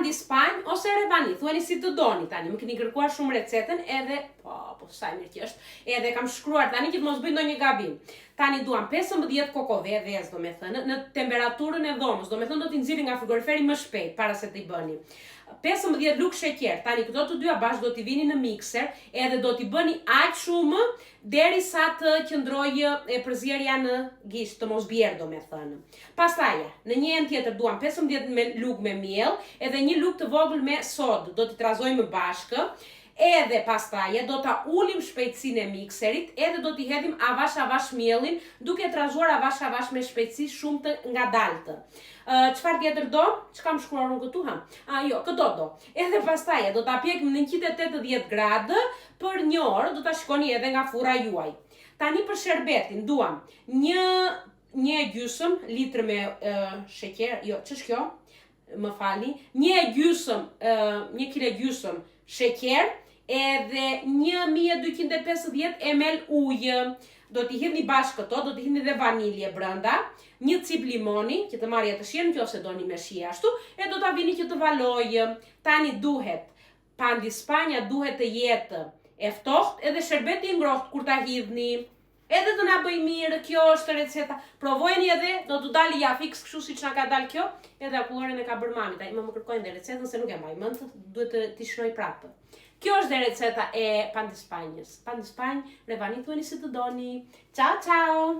pandi spanj ose revani, thueni si të doni tani. Më keni kërkuar shumë recetën edhe po sa mirë që është. Edhe kam shkruar tani që të mos bëj ndonjë gabim. Tani duam 15 kokove, vezë domethënë, në temperaturën e dhomës. Domethënë do t'i nxirri nga frigoriferi më shpejt para se t'i bëni. 15 lugë sheqer. Tani këto të dyja bashkë do t'i vini në mikser, edhe do t'i bëni aq shumë derisa të qëndrojë e përzierja në gisht, të mos bjerë domethënë. Pastaj, në një enë tjetër duam 15 lugë me miell, edhe një lugë të vogël me sodë. Do t'i trazojmë bashkë. Edhe pastaj do ta ulim shpejtësinë e mikserit, edhe do t'i hedhim avash miellin, duke trazuar avash me shpejtësi shumë të ngadaltë. Çfarë tjetër do? Ç'kam shkruar unë këtu ha? Këto do. Edhe pastaj do ta pjekim në 180 gradë për 1 orë, do ta shikoni edhe nga furra juaj. Tani për sherbetin duam 1,5 litër me sheqer, ç'është kjo? Më falni, 1,5 kg sheqer, edhe 1250 ml ujë. Do t'i hidhni bashkë këto, do t'i hidhni dhe vanilje brenda, 1 cip limoni, që të marrë të shijen nëse doni me shi ashtu, e do ta vini që të valojë. Tani duhet pandi spanja duhet të jetë e ftohtë edhe sherbeti i ngrohtë kur ta hidhni. Edhe të na bëj mirë, kjo është receta. Provojeni edhe, do t'u dalë ja fiks kështu siç na ka dalë kjo, edhe akullorën e ka bërë mami. Tani më kërkojnë dhe recetën se nuk e mbaj mend, duhet t'i shnoj prapë. Kjo është dhe receta e pandi spanjës. Pandi spanjë, revani thueni si të doni. Ciao ciao!